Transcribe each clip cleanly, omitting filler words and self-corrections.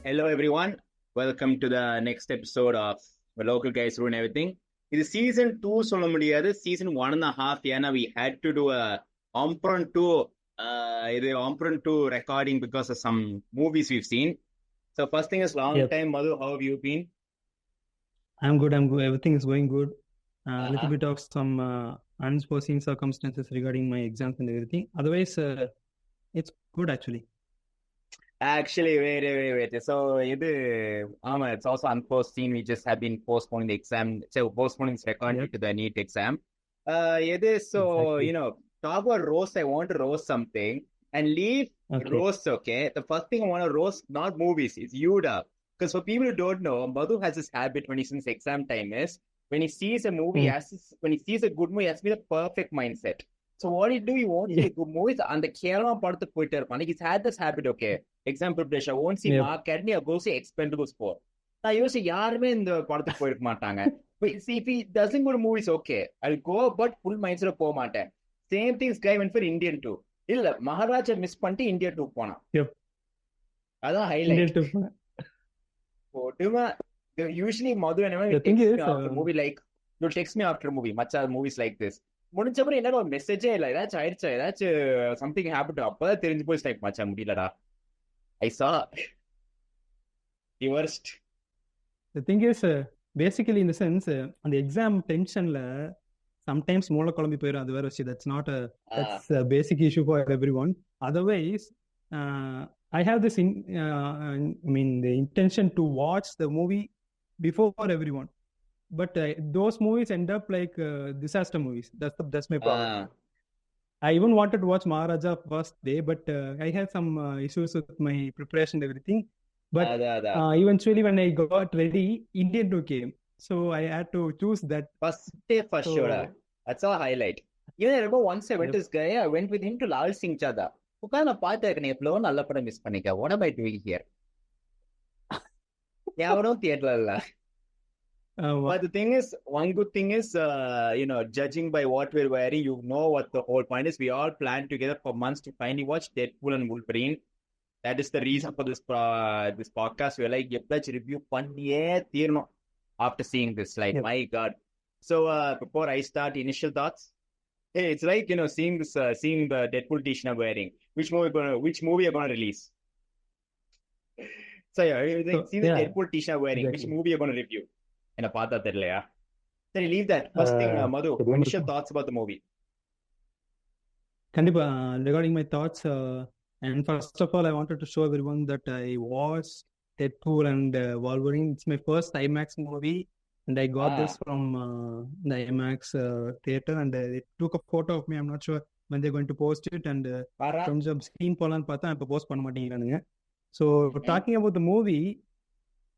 Hello, everyone. Welcome to the next episode of The Local Guys Ruin Everything. இது season 2 சொல்ல முடியாது. season 1.5 ஏன்னா we had to do a impromptu recording because of some movies we've seen. So first thing is long Yep. time, Madhu, how have you been? I'm good. Everything is going good. A Uh-huh. little bit of some unforeseen circumstances regarding my exams and everything. Otherwise, it's good actually. Actually, wait. So, it's also unforeseen. We just have been postponing the exam. So, postponing the recording Yep. to the NEET exam. So, Exactly. talk about roast. I want to roast something and leave Okay. roast, okay? The first thing I want to roast, not movies, it's Yuda. Because for people who don't know, Madhu has this habit when he's in exam time is when he sees a movie, when he sees a good movie, he has to be the perfect mindset. So, what he won't see Yeah. good movies, and the Keralam படத்துக்கு போயிட்டு இருப்பான். He's had this habit, okay? Example, I won't see Yep. Mark Academy, I go see Expendables 4. நான் யோசிச்சு யாருமே இந்த படத்துக்கு போயிருக்க மாட்டாங்க. But see, if he doesn't go to movies, okay, I'll go, but full mindset போக மாட்டேன். Same thing, this guy went for Indian 2. இல்ல மகாராஜா மிஸ் பண்ணிட்டு இந்தியா 2 போனான். Yep. அதான் Indian highlight. 2. Usually Madhu and The thing text is, me after a movie like, you'll text me after a movie, மச்சா movies like this. முடிஞ்சப்பறம் என்ன ஒரு மெசேஜே இல்லை, ஏதாச்சும் ஆயிடுச்சா, ஏதாச்சும் சம்திங் ஹேப்பன், அப்பதான் தெரிஞ்சு போய் லைக் மச்சா முடியலடா. I saw the worst. the thing is, basically in the sense, on the exam tension, sometimes மூளை குழம்பி போயிடும். அது வேற விஷயம். That's a basic issue for everyone. Otherwise, I have this the intention to watch the movie before everyone, but those movies end up like disaster movies. That's my problem. I even wanted to watch Maharaja first day, but I had some issues with my preparation and everything. But eventually when I got ready, Indian 2 came, so I had to choose that first day for sure. That's all highlight. Even I remember once I went Yep. this guy, I went with him to Lal Singh Chada. உட்காந்து நான் பார்த்தேன், எவ்வளோ நல்ல படம் miss பண்ணிக்க. What am I doing here? எவனும் தியேட்டர்ல இல்ல. But the thing is, one good thing is, judging by what we're wearing, you know what the whole point is. We all planned together for months to finally watch Deadpool and Wolverine. That is the reason for this podcast. We're like, let's review பண்ணியே தீரணும் after seeing this. Like, Yep. my God. So, before I start, initial thoughts. Hey, it's like, seeing this, seeing the Deadpool t-shirt I'm wearing. Which movie are gonna release? So, see the Deadpool t-shirt I'm wearing. Exactly. Which movie are gonna review? என்ன பார்த்தா தெரியலையா? சரி, leave that. First thing, Madhu, initial thoughts about the movie. Kandipa, regarding my thoughts, and first of all, I wanted to show everyone that I watched Deadpool and Wolverine. It's my first IMAX movie, and I got this from the IMAX theater, and they took a photo of me. I'm not sure when they're going to post it, and கொஞ்சம் screen போலான்னு பார்த்தா இப்போ post பண்ண மாட்டேங்கிறானுங்க. So talking about the movie,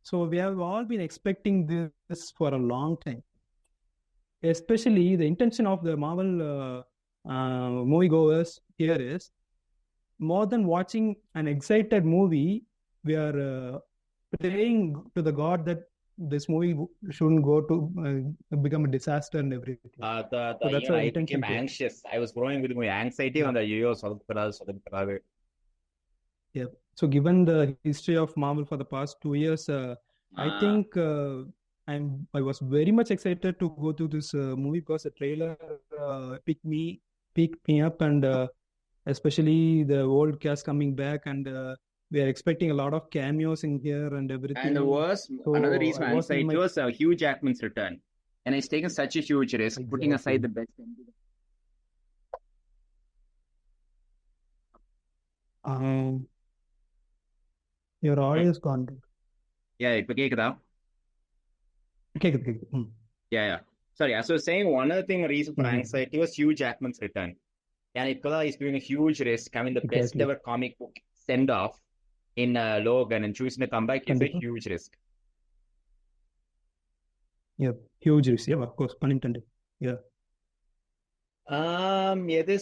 so we have all been expecting this for a long time. Especially the intention of the Marvel moviegoers here is, more than watching an excited movie, we are praying to the God that this movie shouldn't go to become a disaster and everything. So that's our I intention. became anxious. I was growing with my anxiety on the சொதப்படாது. Yeah. So given the history of Marvel for the past 2 years, I think I was very much excited to go to this movie because the trailer picked me up, and especially the old cast coming back, and we are expecting a lot of cameos in here and everything. And another reason my anxiety was Hugh Jackman's return, and he's taken such a huge risk. Exactly. Putting aside the best. Your audio is gone. Yeah, இப்போ கேக்குதா? கேக்குது. Yeah. Sorry, I was saying one other thing, a reason for anxiety was Hugh Jackman's return. And he's doing a huge risk. I mean, the best ever comic book send-off in Logan, and choosing to come back is a huge risk. Yeah, huge risk. Yeah, of course, pun intended. Yeah.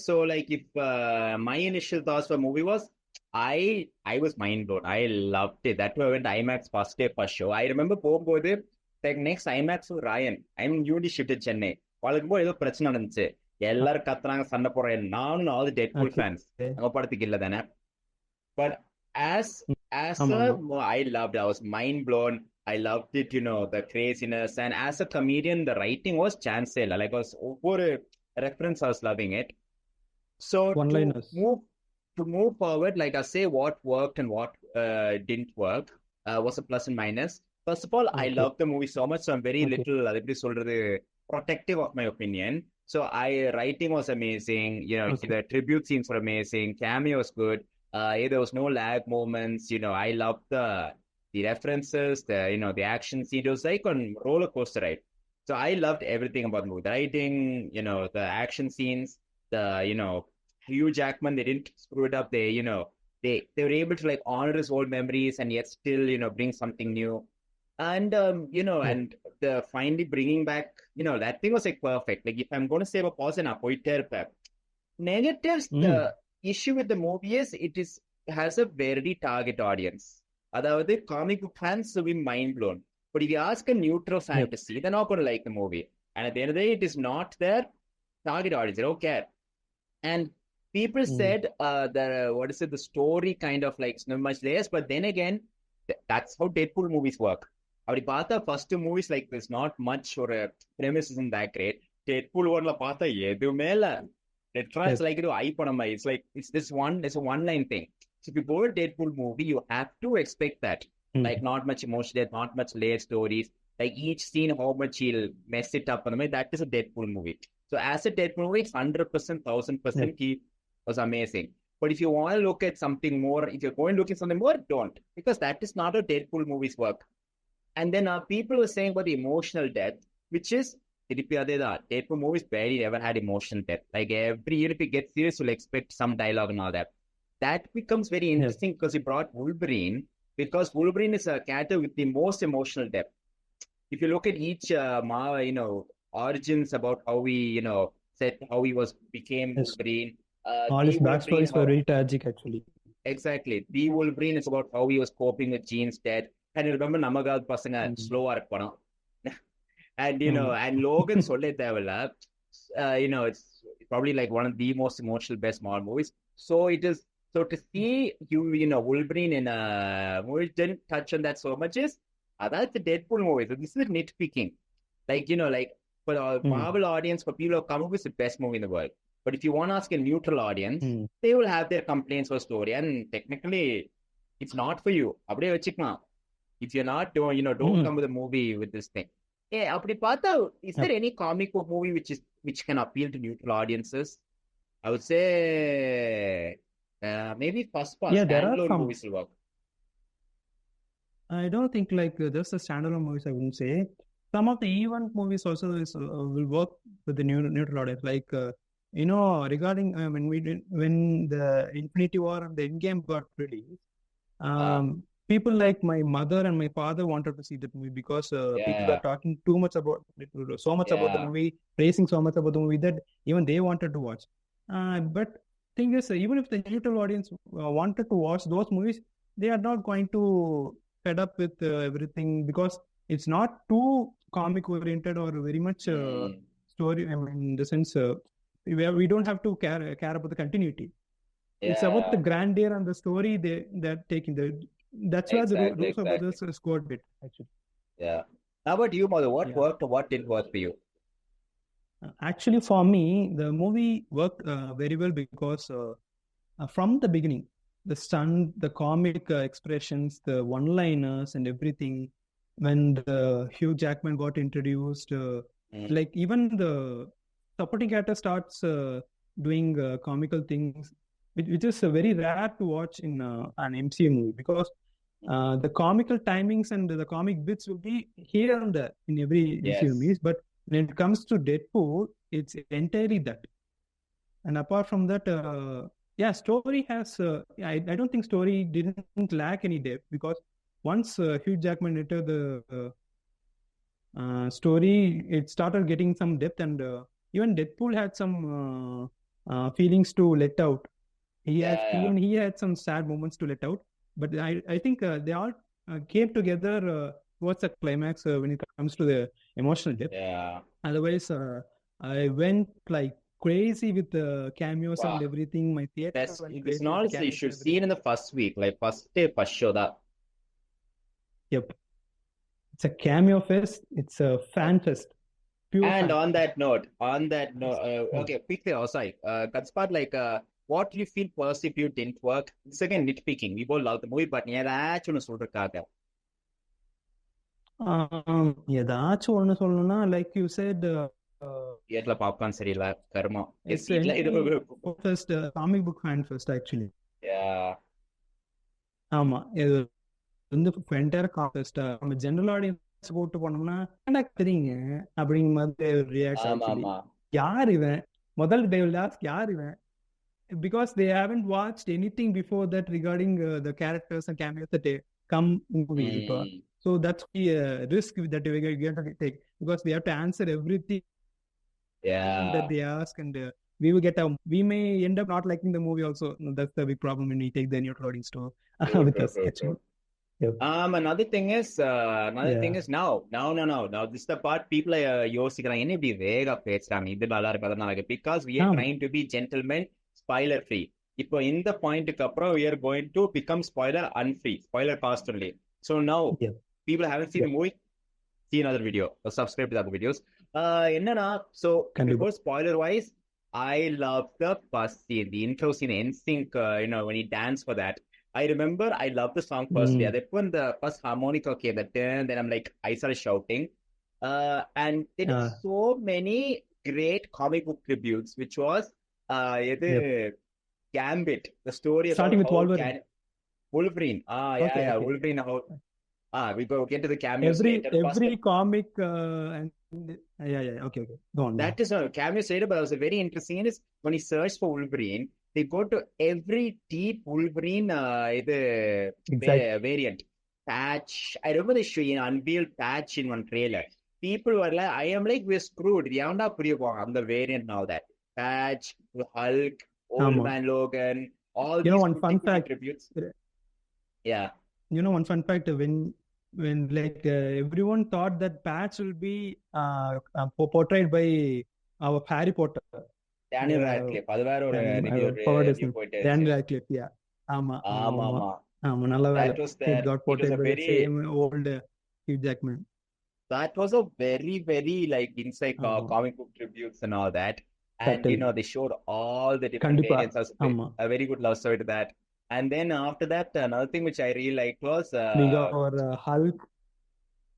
So like, if my initial thoughts for movie was, I was mind blown. I loved it. That way I went IMAX first day for show. I remember போகும்போது like next IMAX Ryan, I'm newly shifted Chennai. வளர்க்கும்போது ஏதோ பிரச்சனை நடந்துச்சு, எல்லாரும் கத்துறாங்க, சண்டை போடுறேன். நானும் all the Deadpool fans அங்க படத்துக்கு இல்ல தானே. But I loved. I was mind blown. I loved it. The craziness, and as a comedian, the writing was chancel. Like was over reference. I was loving it. So One-liners. To move forward, like I say, what worked and what didn't work was a plus and minus. First of all, I Okay. love the movie so much, so I'm very Okay. little protective of my opinion. So writing was amazing. Okay. The tribute scenes were amazing. Cameo was good. There was no lag moments. I loved the references, the action scene. It was like on roller coaster ride. So I loved everything about the movie. The writing, the action scenes, Hugh Jackman, they didn't screw it up. They were able to like honor his old memories and yet still, bring something new. And Yeah. and the finally bringing back, that thing was like perfect. Like if I'm going to say a positive, negatives, the issue with the movie is has a very target audience. Aதாவது comic book fans will be mind blown. But if you ask a neutral fan to see, they're not going to like the movie. And at the end of the day, it is not their target audience. They don't care. And people said the story kind of like not much layers, but then again, that's how Deadpool movies work. அப்படி பார்த்தா first movies like this not much or a premise isn't that great. Deadpool one பார்த்தா எதுவுமே இல்ல. It's like it's a one-line thing. So if you go to Deadpool movie, you have to expect that. Like not much emotion, not much layered stories. Like each scene, how much he'll mess it up. That is a Deadpool movie. So as a Deadpool movie, 100%, 1000%, he was amazing. But if you want to look at something more, if you're going to look at something more, don't. Because that is not how Deadpool movies work. And then people were saying about the emotional depth, which is, Deadpool movies barely ever had emotional depth. Like every year, if you get serious, you'll expect some dialogue and all that. That becomes very interesting because he brought Wolverine, because Wolverine is a character with the most emotional depth. If you look at each, origins about how he, said how he became Wolverine. All his backstories were very tragic, actually. Exactly. The Wolverine is about how he was coping with Jean's death. And you remember, Namagal pasanga slow and and Logan Solle Devila, it's probably like one of the most emotional best Marvel movies. So to see Wolverine in a movie didn't touch on that so much is that's the Deadpool movie. So this is nitpicking. Like, for a Marvel audience, for people who come up with the best movie in the world. But if you want to ask a neutral audience, they will have their complaints for story. And technically, it's not for you. If you're not, don't come with a movie with this thing. Yeah, is there any comic book movie which can appeal to neutral audiences? I would say maybe first part standalone movies will work. I don't think like just the standalone movies, I wouldn't say. Some of the event movies also will work with the neutral audience. Like, regarding when the Infinity War and the Endgame got released, people like my mother and my father wanted to see the movie because people are talking too much about it, so much about the movie, praising so much about the movie that even they wanted to watch. But thing is, even if the neutral audience wanted to watch those movies, they are not going to fed up with everything because it's not too comic oriented or very much story. I mean, in the sense, we don't have to care about the continuity. It's about the grandeur and the story they're taking. That's why the Russo brothers scored it, actually. Yeah. How about you, Madhu? What worked or what didn't work for you? Actually, for me, the movie worked very well because from the beginning, the stunt, the comic expressions, the one-liners and everything, when the Hugh Jackman got introduced, like even the supporting character starts doing comical things, which is very rare to watch in an MCU movie because the comical timings and the comic bits will be here and there in every MCU movies, but when it comes to Deadpool, it's entirely that. And apart from that, story has, I don't think story didn't lack any depth because once Hugh Jackman entered the story, it started getting some depth and even Deadpool had some feelings to let out. Even he had some sad moments to let out, but I think they all came together towards the climax when it comes to the emotional depth. Otherwise, I went like crazy with the cameos and everything. My theater. It's not you should see it in the first week, like first day, first show that. Yep. It's a cameo fest. It's a fan fest. Pure And fan. on that note, okay, quickly, sorry, Katspart, what do you feel personally if you didn't work? It's again nitpicking. We both love the movie, but ஏதாச்சும் ஒன்று சொல்றதுக்காக. ஏதாச்சும் ஒண்ணு சொல்லணும்னா like you said தியேட்டர்ல popcorn சரியில்லை கர்மம். it's first comic book fan first actually. ஆமா இது வந்து என்டையர் கான்டெஸ்ட் நம்ம ஜெனரல் ஆடியன்ஸ் போட்டு போனோம்னா என்ன தெரியுங்க அப்படிங்கிற மாதிரி ரியாக்ட் ஆக்சுவலி. யார் இவன் முதல் they will ask யார் இவன் because they haven't watched anything before that regarding the characters and cameos that they come movie. So that's the risk that we get to take because we have to answer everything that they ask, and we may end up not liking the movie also. That's the big problem when we take the neutral audience to with us actually. Yep. Another thing is now this is the part people are யோசிக்கிறாங்க என்ன இப்படி வேகா பேசுறாங்க இது நல்லா இருக்கு அதனால இருக்கு because we are trying to be gentlemen, spoiler free. இப்போ இந்த பாயிண்ட்க்கு அப்புறம் we are going to become spoiler unfree, spoiler cast only. So now people haven't seen the movie, see another video or subscribe to the other videos. என்னன்னா so before spoiler wise, I love the first scene, the intro scene, NSYNC, when he dance for that. I remember I love the song firstly. That when the first harmonica came, that turn, then I'm like, I started shouting. And there are so many great comic book tributes, which was Gambit, the story starting about with Wolverine. Wolverine. Wolverine. We go get to the cameos. Every comic and okay. Go on. That is a cameo later, but it was a very interesting is when he searched for Wolverine, they go to every deep Wolverine variant patch. I remember they show an unveiled patch in one trailer. People were like, I am like, we're screwed. I'm the variant now that patch, Hulk, Old Man Logan, all these one fun fact tributes. One fun fact when like everyone thought that Patch will be portrayed by our Harry Potter. Daniel Radcliffe. அது வேற ஒரு Daniel Radcliffe, yeah. ஆமா நல்ல வேலை. It got portrayed by the same old Hugh Jackman. That was a very, very inside comic book tributes and all that. And they showed all the different variants. A very good love story to that. And then after that, another thing which I really liked was we got our Hulk.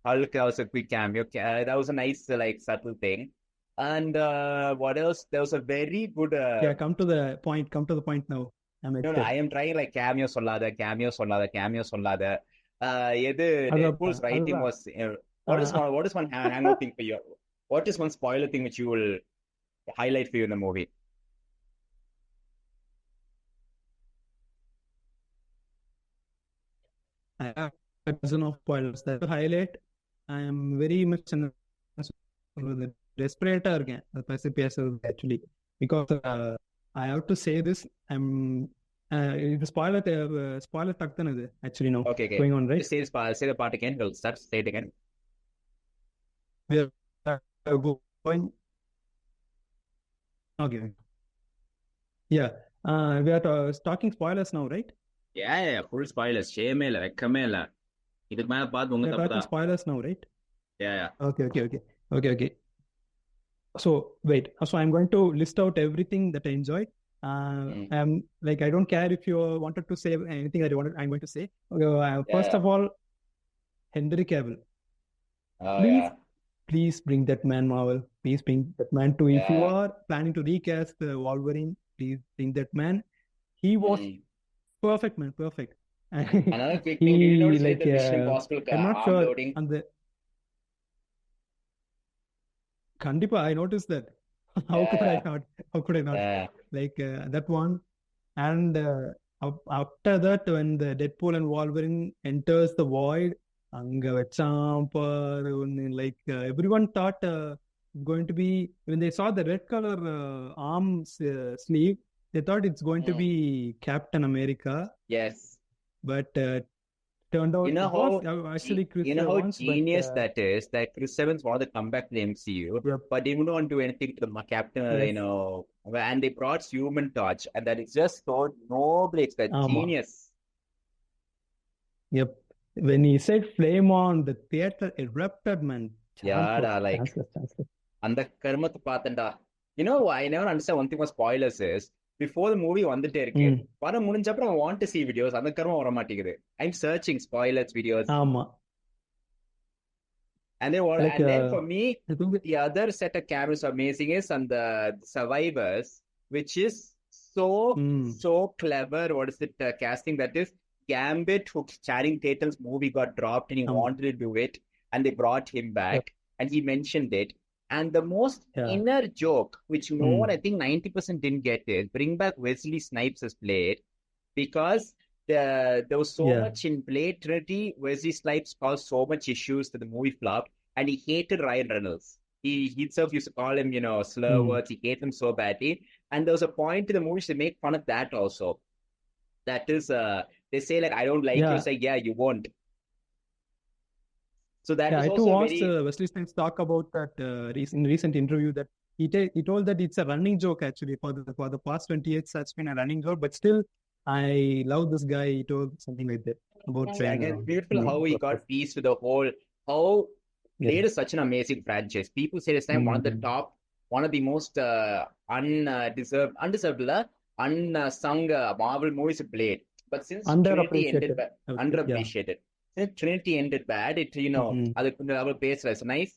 Hulk was a quick cameo. That was a nice subtle thing. And what else? There was a very good. Come to the point now. I am trying cameo sollada. Deadpool's writing was. What is one hangout thing for you? What is one spoiler thing which you will highlight for you in the movie? I have a dozen of spoilers that to highlight. I am very much respirator again actually because I have to say this. I'm the spoiler actually no. Okay. Going on, right? Say the part again. We'll start. Say it again. We are going. Okay. Yeah. We are talking spoilers now, right? Yeah, full spoilers. Shame இல்ல வெக்கமே இல்ல. இதுக்கு மேல பாத்து உங்க தப்பு தான். Spoilers now, right? Yeah. Okay. So wait. So I'm going to list out everything that I enjoyed. I'm I don't care if you wanted to say anything that you wanted. I'm going to say. First of all, Henry Cavill. Please bring that man, Marvel. Please bring that man to. If you are planning to recast the Wolverine, please bring that man. He was perfect, man. Perfect. Another quick thing, did you notice the Mission Impossible I'm not sure loading? Kandipa, I noticed that. How could I not? That one. And after that, when the Deadpool and Wolverine enters the void, everyone thought going to be, when they saw the red color arm sleeve, they thought it's going to be Captain America. Yes. But turned out actually Chris Evans. Genius that is that Chris Evans wanted to come back to the MCU, but they didn't want to do anything to the Captain, and they brought Human Torch, and that is just so nobly. It's that genius. Yep. when he said flame on, the theater erupted, man. Yeah, like Chanceless. அந்த கர்மத்தை பார்த்தேன்டா. You know, I never understand one thing about spoilers is before the movie வந்துட்டே இருக்கு, படம் முடிஞ்ச அப்புறம் I want to see videos, அந்த கர்மம் வர மாட்டேங்குது. I'm searching spoilers videos. ஆமா. And then for me, the other set of cameras amazing is on the survivors, which is so clever. What is it casting? That is Gambit, who Channing Tatum's movie got dropped and he wanted to do it, and they brought him back and he mentioned it. And the most inner joke, which no one, I think 90% didn't get it, bring back Wesley Snipes as Blade, because there was so much in Blade Trinity. Wesley Snipes caused so much issues that the movie flopped, and he hated Ryan Reynolds. He himself used to call him, slur words. He hated him so badly. And there was a point in the movie to make fun of that also. That is, they say like, I don't like you. Say, yeah, you won't. So that is I also too watched Wesley Snipes talk about that in recent interview, that he told that it's a running joke actually for the past 20 years. That's been a running joke, but still I love this guy. He told something like that about it's beautiful how he got peace with the whole, how Blade is such an amazing franchise. People say this time one of the most unsung Marvel movies of Blade. But since Trinity ended bad, underappreciated. Since Trinity ended bad, it it's nice,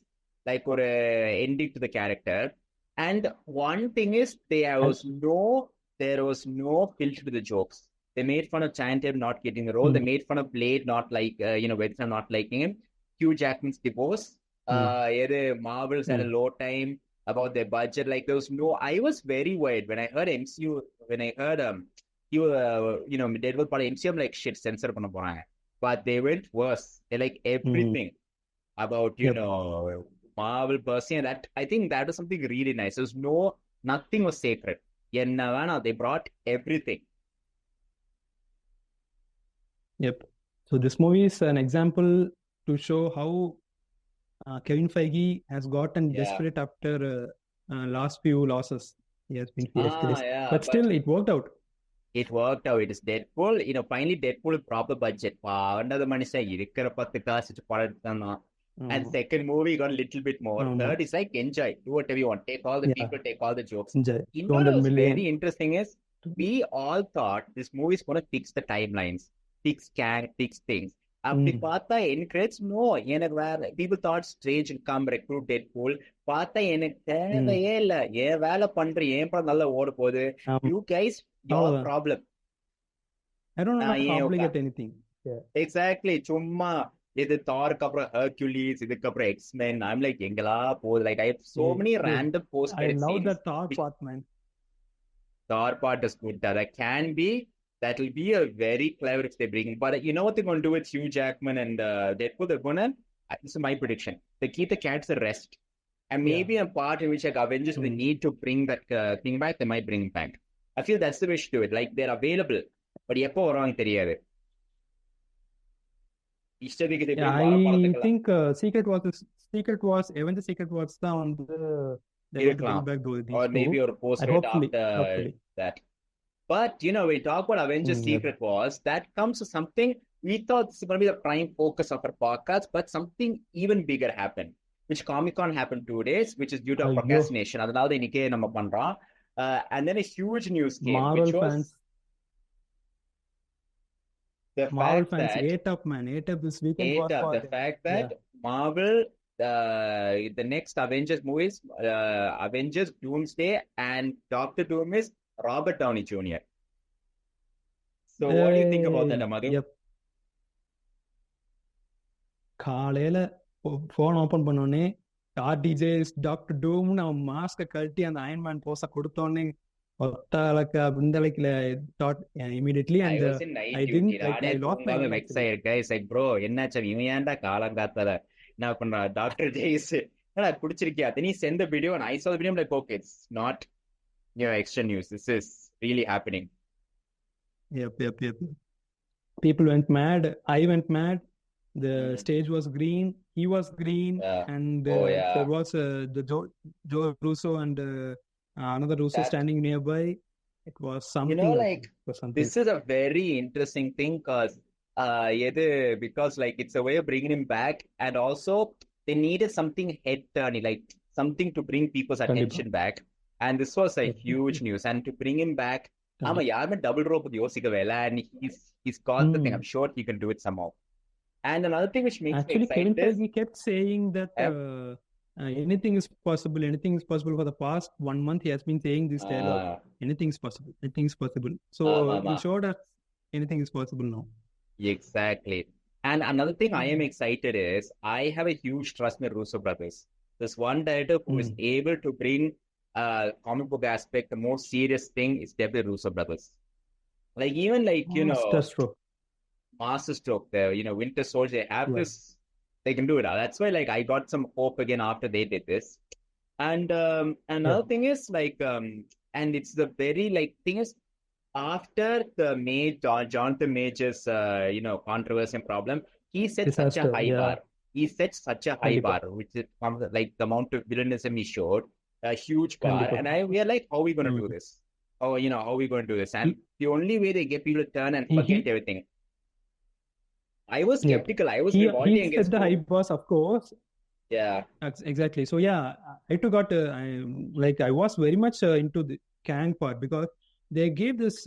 like or ending to the character. And one thing is there was no filter to the jokes. They made fun of Channing Tatum not getting the role. They made fun of Blade not like Webster not liking him. Hugh Jackman's divorce. Marvel's had a low time about their budget. Like there was no. I was very worried when I heard MCU. When I heard Deadpool part of MCU, I'm like shit, censor பண்ண போறாங்க. But they went worse. They like everything about Marvel person. That I think that was something really nice. There was nothing was sacred. They brought everything. Yep. So this movie is an example to show how Kevin Feige has gotten desperate after last few losses. He has been fierce. But still, it worked out. It worked out. It is Deadpool. Finally, Deadpool proper budget. Another money say, and second movie got a little bit more. Third is like enjoy. Do whatever you want. Take all the people, take all the jokes. Enjoy. What was very interesting is we all thought this movie is going to fix the timelines, fix things. அப்படி பார்த்தா எனக்கு no, எனக்கு வேற people thought Strange will come recruit Deadpool. பார்த்தா எனக்கு தேவையே இல்ல, ஏன் வேலை பண்ற, ஏன் படம் நல்லா ஓட போகுது. You guys, your problem. I don't know how to obligate anything. Exactly. சும்மா இது தாருக்கு அப்புறம் ஹெர்குலிஸ், இதுக்கு அப்புறம் X-Men. I'm like எங்களா போகுது. Like I have so many random post credit scenes. I love the Thor part, man. Thor part is good. That will be a very clever if they bring in. But you know what they're going to do with Hugh Jackman and Deadpool? They're going to, this is my prediction, they keep the cats the rest. And maybe a part in which like Avengers, they need to bring that thing back, they might bring it back. I feel that's the way to do it. Like they're available. But எப்போ வருவாங்க தெரியாது. I think Secret Wars, Avengers Secret Wars தான் வந்து they will bring back those. Or maybe a post after that. But, we talk about Avengers Secret Wars, that comes to something, we thought this is going to be the prime focus of our podcast, but something even bigger happened, which Comic-Con happened 2 days, which is due to procrastination. Adalavu inike nama pandrom. And then a huge news came, Marvel which was fans. The Marvel fact fans that ate up, man. Ate up this weekend. The fact that Marvel, the next Avengers movies, Avengers, Doomsday, and Doctor Doom is Robert Downey Jr. So what do you think about that, Madhu? Yep. காலையில phone open பண்ணோடனே ஆர்டிஜேஸ் doctor டூம்னு அவன் மாஸ்க கழட்டி அந்த iron man போஸ கொடுத்தோடனே ஒத்தாலக்க அப்படிந்தலைக்குல டாட் immediately I was in night duty. I lost my vex ஆயிருக்கேன். It's like bro, என்னாச்சு இவன் ஏன்டா காலங்காத்தால என்ன பண்றா டாக்டர் ஜேஸ் என்னடா குடிச்சிருக்கியா? Then he sent the video and I saw the video. I'm like, okay, it's not extra news. This is really happening. Yep. People went mad. I went mad. The stage was green. He was green. And there was the Joe Russo and another Russo standing nearby. It was something. This is a very interesting thing because Because like it's a way of bringing him back, and also they needed something head turning, like something to bring people's கண்டிப்பா attention back. And this was a definitely huge news. And to bring him back, ஆமா கண்டிப்பா யாருமே double rope யோசிக்கவே இல்லை, and he's got the thing. ம் I'm sure he can do it somehow. And another thing which makes me actually Kevin excited is Feige kept saying that uh, anything is possible, anything is possible. For the past 1 month he has been saying this dialogue, uh, anything is possible, anything is possible. So ஆமா he showed us anything is possible now. exactly. And another thing I am excited is I have a huge trust in the Russo brothers. This one director who is able to bring comic book aspect, the most serious thing is definitely Russo brothers. Like even like Masterstroke. Masterstroke, the Winter Soldier, they have this, they can do it. That's why like I got some hope again after they did this. And another thing is like and it's the very like thing is after the Jonathan Major's controversy and problem, he set such a high bar. He set such a high bar, which is like the amount of villainism he showed, a huge bar. And we are like, how are we going to do this? Oh, how are we going to do this? And the only way they get people to turn and forget everything. I was skeptical. I was revolting against set the high bars, of course. Yeah, exactly. So yeah, I too got I was very much into the Kang part, because they gave this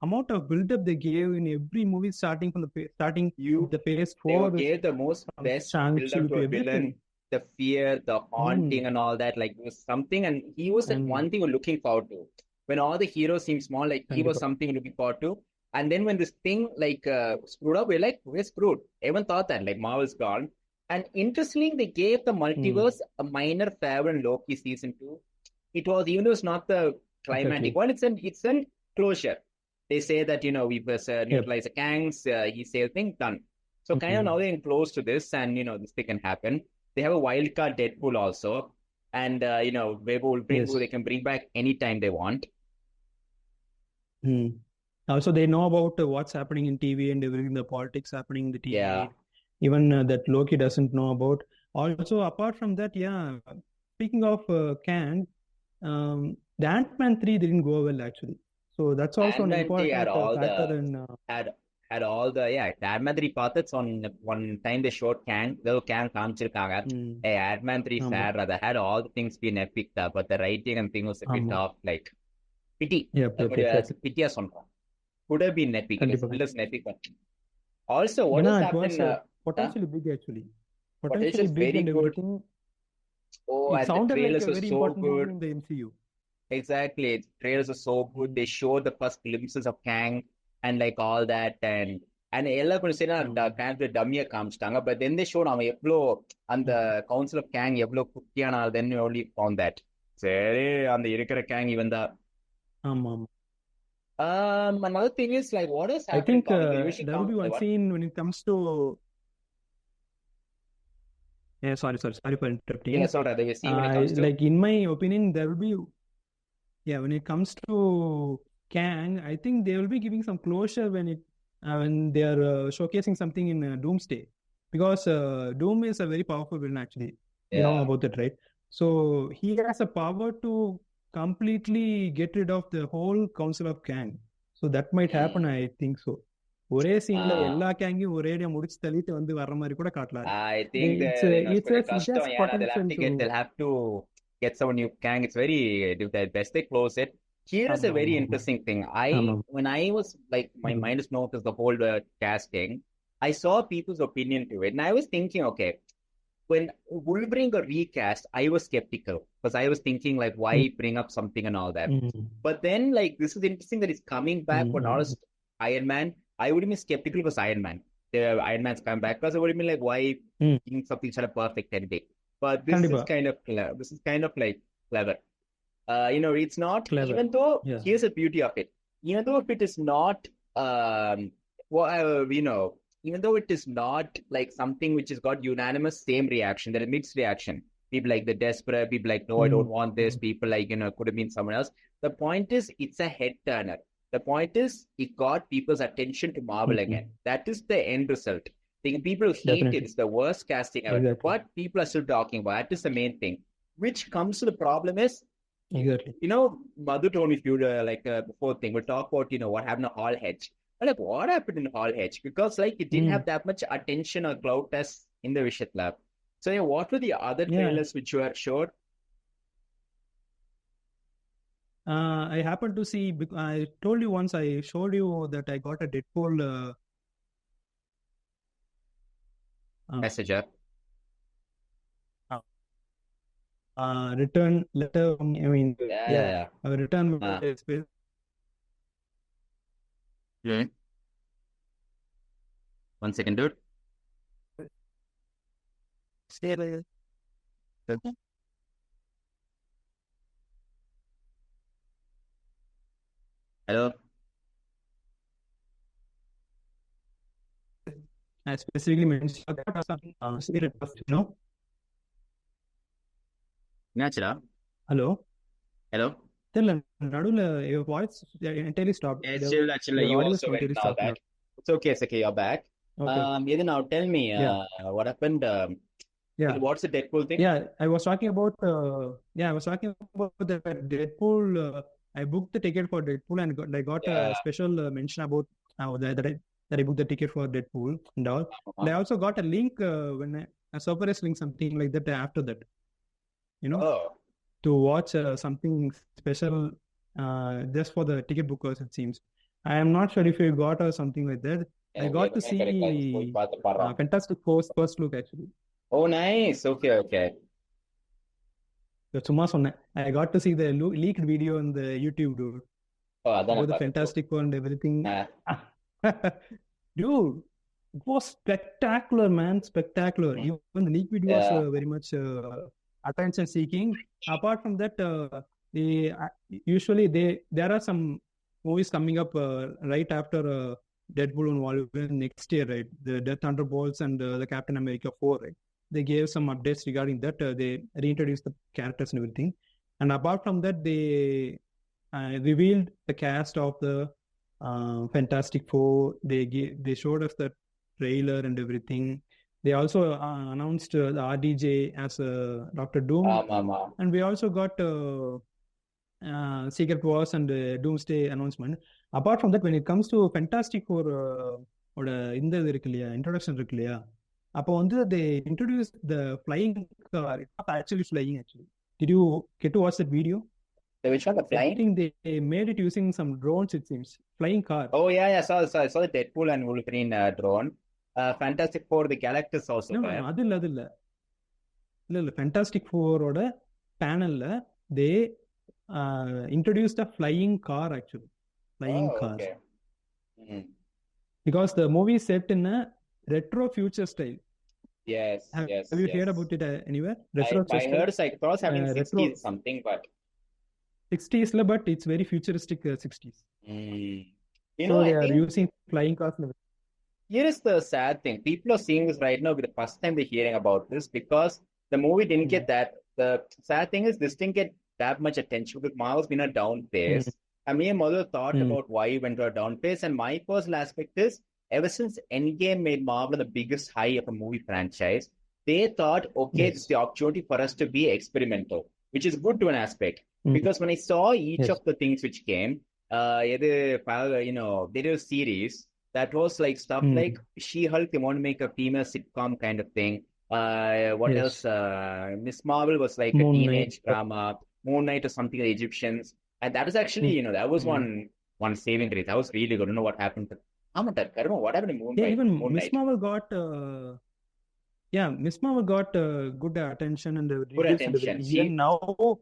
amount of build-up they gave in every movie, starting from the phase 4. They gave the most best build-up to a villain, the fear, the haunting, and all that. Like, it was something, and he was that one thing we're looking forward to. When all the heroes seem small, like he was something looking forward to. And then when this thing like screwed up, we're like, we're screwed. Everyone thought that like Marvel's gone. And interestingly, they gave the multiverse a minor favor in Loki season 2. It was, even though it's not the climatic one, it's an closure. They say that we've neutralized the Kangs, he says thing done. So kind of now they're close to this, and this thing can happen. They have a wild card Deadpool also, and Wolverine, who they can bring back anytime they want. Also, they know about what's happening in TV and everything, the politics happening in the TV. Yeah. Even that Loki doesn't know about. Also, apart from that, speaking of Kang, the Ant-Man 3 didn't go well actually. So that's also an important factor in... had all the Ant-Man 3 parts on one time they showed Kang, though Kang காமிச்சிருக்காங்க. Hey, Ant-Man 3 sad, rather had all the things been epic, but the writing and thing was a bit off, like pity. Pity சொல்றோம். Could have been epic. Less epic. Also, what has happened? Potentially big actually. Potentially big and everything. Oh, it and sounded the trailers like a very so important good in the MCU. Exactly, the trailers are so good. They show the first glimpses of Kang and like all that, and எல்லாரும் கொஞ்சம் சரி Kang டம்மியா காமிச்சிட்டாங்க, but then they showed அவன் எவ்வளோ அந்த council of Kang எவ்வளோ குட்டியான, then we only found that சரி அந்த இருக்கிற Kang இவன் தான். ஆமா. Another thing is like what is happening. I think there will be one scene when it comes to sorry for interrupting. Yeah, sorry. They will see when it comes to... like in my opinion, there will be when it comes to Kang, I think they will be giving some closure when they are showcasing something in Doomsday, because Doom is a very powerful villain actually. You know about that, right? So he has a power to completely get rid of the whole council of Kang. So that might happen, I think so. ஒரே சீன்ல எல்லா கேங்கையும் ஒரேடியா முடிச்சு தள்ளிட்டு வந்து வர்ற மாதிரி கூட காட்டலாம். I think they'll have to get some new Kang. It's very best they close it. Here is a very interesting thing. When I was like, my mind is noticed the whole casting, I saw people's opinion to it, and I was thinking, okay, when Wolverine got recast, I was skeptical because I was thinking like, why bring up something and all that. But then like, this is interesting that he's coming back for not as Iron Man. I would have been skeptical because Iron Man. Iron Man's come back, because I would have been like, why doing something such a perfect ending? But this is kind of clever. This is kind of like clever. It's not clever. Even though here's the beauty of it. Even though if it is not, even though it is not like something which has got unanimous same reaction, there is mixed reaction. People like the desperate, people like, no, I don't want this. People like, could have been someone else. The point is, it's a head turner. The point is, it got people's attention to Marvel again. That is the end result. People hate it. It's the worst casting ever. Exactly. But people are still talking about. That is the main thing. Which comes to the problem is, Madhu told me before thing, we'll talk about, what happened to All Hedge. Like, what happened in Hall H? Because like it didn't have that much attention or clout test in the Vishat Lab. So yeah, what were the other trailers which you had showed? I happened to see. I told you once. I showed you that I got a Deadpool Messenger. Return letter. I mean, Yeah. A return. Yeah. 1 second, dude. Stay there. Hello. I specifically mentioned that something. No. Natural. Hello. Hello. Your voice entirely stopped. Yeah, still actually you also went now back. It's okay, you're back. Okay. Now tell me what happened. What's the Deadpool thing? I was talking about the Deadpool. I booked the ticket for Deadpool and I got a special mention about that I booked the ticket for Deadpool and all. And I also got a link a surprise link, something like that after that. To watch something special just for the ticket bookers, it seems. I am not sure if you got or something like that. I got to see Fantastic Four's first look actually. Oh, nice. Okay. I got to see the leaked video on the YouTube, dude. About the Fantastic Four and everything. Dude, it was spectacular, man. Spectacular. Even the leaked video was very much attention seeking. Apart from that, there are some movies coming up right after Deadpool and Wolverine next year, right? The Thunderbolts and the Captain America 4, right? They gave some updates regarding that. They reintroduced the characters and everything. And apart from that, they revealed the cast of the Fantastic Four. They showed us the trailer and everything. They also announced the RDJ as Dr. Doom. And we also got Secret Wars and Doomsday announcement. Apart from that, when it comes to Fantastic Four, introduction they introduced the flying car. It's not actually flying actually. Did you get to watch that video? Which one, the flying? I think they made it using some drones, it seems. Flying car. Oh yeah, I saw the Deadpool and Wolverine drone. Fantastic Four, the Galactus also. No, Fantastic Four oda panel they introduced a flying car actually. Flying car. Okay. Because the movie is set in a retro future style. Yes. Have you heard about it anywhere? I heard it was having 60s something, but 60s, but it's very futuristic 60s. They are using flying cars. Here is the sad thing. People are seeing this right now for the first time they're hearing about this because the movie didn't get that. The sad thing is this didn't get that much attention because Marvel's been a down phase. And me and Madhu thought about why it went to a down phase. And my personal aspect is, ever since Endgame made Marvel the biggest high of a movie franchise, they thought, okay, it's the opportunity for us to be experimental, which is good to an aspect. Because when I saw each of the things which came, they did a series that was like stuff like She-Hulk, they want to make a female sitcom kind of thing. What else? Miss Marvel was like a teenage drama. Moon Knight or something, the Egyptians. And that was actually, that was one saving grace. That was really good. I don't know what happened to what happened to Moon Knight? Even Miss Marvel got good attention and good attention. Even now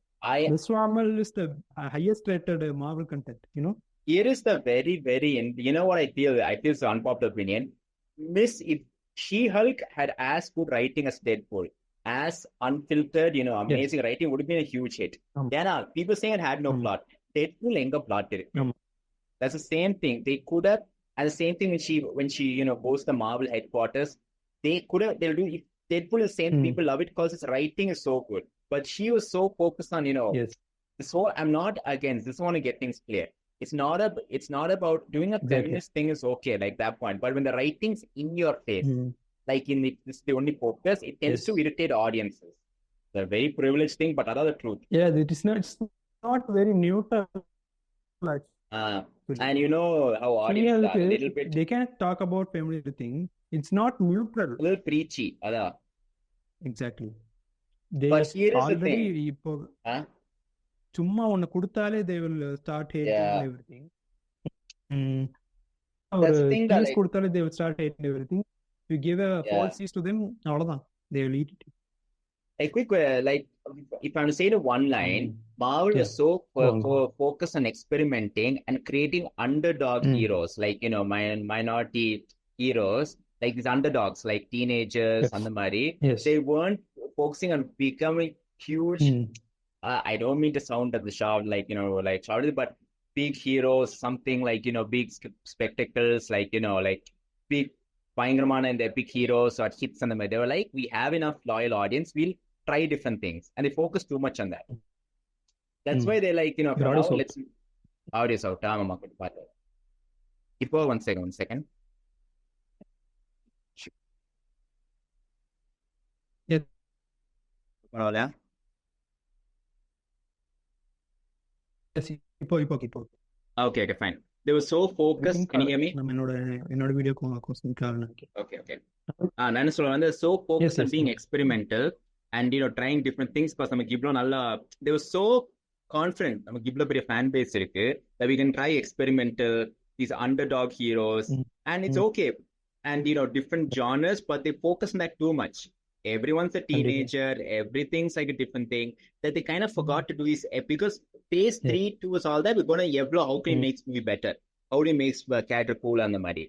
Miss Marvel is the highest rated Marvel content, Here is the very, very you know what I feel? I feel it's an unpopular opinion. If She-Hulk had as good writing as Deadpool, as unfiltered, amazing writing, would have been a huge hit. People saying it had no plot. Deadpool enga plot did it. That's the same thing. They could have, and the same thing when she goes to the Marvel headquarters, they'll do. If Deadpool is the same, people love it because its writing is so good. But she was so focused on, this whole, I'm not against, this. I want to get things clear. It's not about doing a feminist thing is okay, like that point. But when the writing's in your face, like this is the only focus, it tends to irritate audiences. It's a very privileged thing, but that's the truth. Yeah, it's not very neutral. Like, And you know how audience are a little bit they can't talk about family everything. It's not neutral. A little preachy. Exactly. They But here is already the thing. இப்போ Huh? சும்மா ஒன்னு கொடுத்தாலே they will start hating Yeah. and everything. That's ஒரு the thing cheese like, கொடுத்தாலே they will start hating everything. If you give a false cheese to them, அவ்வளவுதான், they will eat it. A quick like if I'm to say the one line, Marvel was so focused on experimenting and creating underdog heroes, like you know, minority heroes, like these underdogs, like teenagers and the Mari. They weren't focusing on becoming huge. I don't mean to sound at the shout, like you know, like shouted, but big heroes, something like you know, big spectacles, like you know, like big Pangraman and their big heroes or hits and the They were like, we have enough loyal audience, we'll try different things, and they focus too much on that. That's why they like, you know, now, let's audio's out. If one second. Yes. Okay, fine. They were so focused. Can you hear me? என்னோட video Okay. நான் சொல்றேன், so focused on being experimental and you know trying different things because நமக்கு இவ்ளோ நல்லா they were so confident, நமக்கு இவ்ளோ பெரிய fan base இருக்கு that we can try experimental, these underdog heroes, and it's okay, and you know different genres, but they focus on that too much. Everyone's a teenager, everything's like a different thing that they kind of forgot to do is because phase 3 2 is all that we're gonna how can we make movie better, how do we make character cool and the money.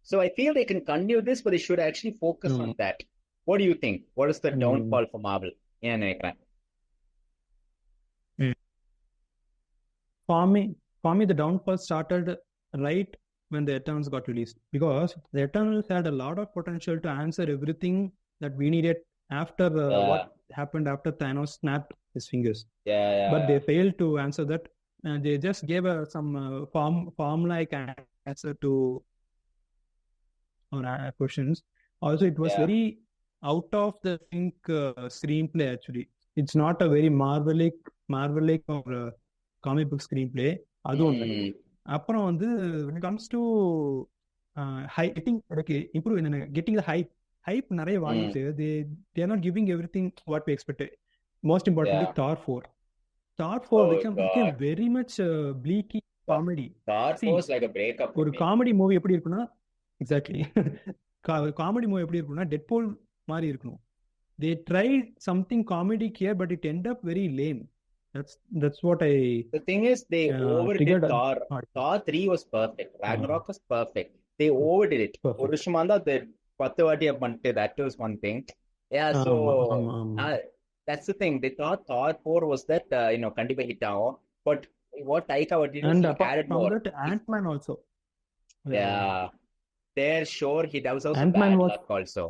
So I feel they can continue this, but they should actually focus on that. What do you think? What is the downfall for Marvel? For me, the downfall started right when the Eternals got released, because the Eternals had a lot of potential to answer everything that we needed after what happened after Thanos snapped his fingers. But they failed to answer that. They just gave some form-like answer to questions. Also, it was very out of the screenplay. Actually, it's not a very Marvelic or comic book screenplay. அது ஒன்று. அப்புறம் வந்து when it comes to getting the hype நிறைய வாங்கிட்டு they are not giving everything what we expected. Most importantly, Thor 4 became very much bleaky comedy. Thor 4 is like a breakup. ஒரு comedy movie எப்படி இருக்குன்னா, exactly comedy movie எப்படி இருக்குன்னா Deadpool மாதிரி இருக்கணும். They tried something comedic here, but it ended up very lame. That's what I. The thing is, they overdid Thor. Thor 3 was perfect. Ragnarok was perfect. They overdid it. ஒரு விஷயமா தான் அது 10 வாட்டியா பண்ணிட்டு, that was one thing. Yeah, so that's the thing. They thought Thor 4 was that you know கண்டிப்பா hit ஆகும். But what Taika did is he added more. And Ant-Man also. Yeah. They're sure that was also bad luck also.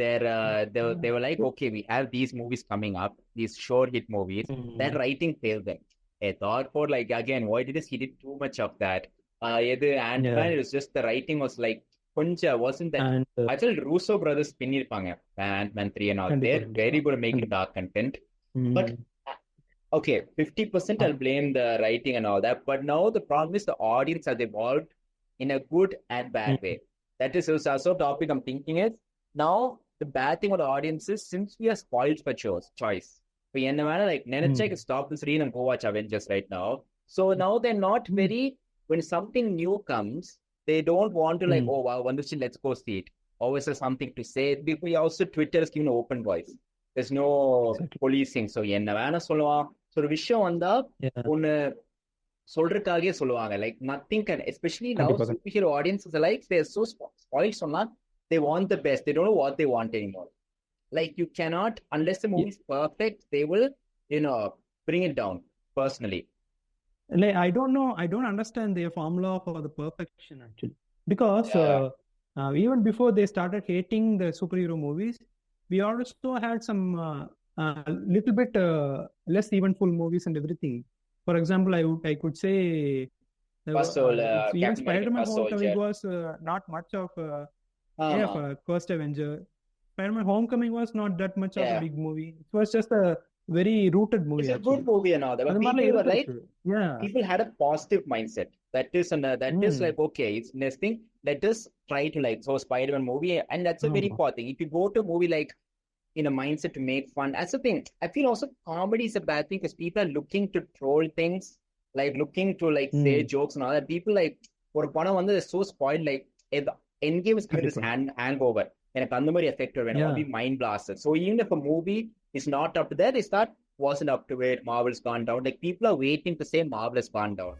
They were like, okay, we have these movies coming up, these sure hit movies. That writing failed them. I thought for like, again, why did he did too much of that? Ant-Man, it was just the writing was like, wasn't that? I felt Russo brothers pinirpanga Ant-Man 3 and all. They're very good at making dark content. But okay, 50% I'll blame the writing and all that. But now the problem is the audience has evolved in a good and bad way. That is also a topic I'm thinking is now the bad thing of the audience is since we are spoiled for choice. So like Nenachai can stop this read and go watch Avengers right now. So now they're not very, when something new comes, they don't want to like, oh wow, let's go see it. Always has something to say. We also Twitter is giving an open voice. There's no policing. So so the விஷயம் வந்தா ஒன்னு சொல்றதுக்காகவே சொல்லுவாங்க. Like nothing can, especially now superhero audiences are like, they're so spoiled so much. They want the best. They don't know what they want anymore. Like you cannot, unless the movie is perfect, they will, you know, bring it down personally. Like, I don't know. I don't understand their formula for the perfection actually. Because even before they started hating the superhero movies, we also had some little bit less eventful movies and everything. For example, I could say even Spider-Man Homecoming was not much of first Avenger. Spider-Man Homecoming was not that much of a big movie. It was just a very rooted movie. It's a good movie and all that. But people were like, people had a positive mindset. That is like, okay, it's next thing. Let us try to like so Spider-Man movie, and that's a very important thing. If you go to a movie like in a mindset to make fun, that's the thing. I feel also comedy is a bad thing because people are looking to troll things, like looking to like say jokes and all that. People like for one they're so spoiled. Like if the Endgame is this hangover, and a Kandamari effect when I'll be mind blasted. So even if a movie is not up to that, they start wasn't up to it. Marvel's gone down. Like people are waiting to say Marvel has gone down.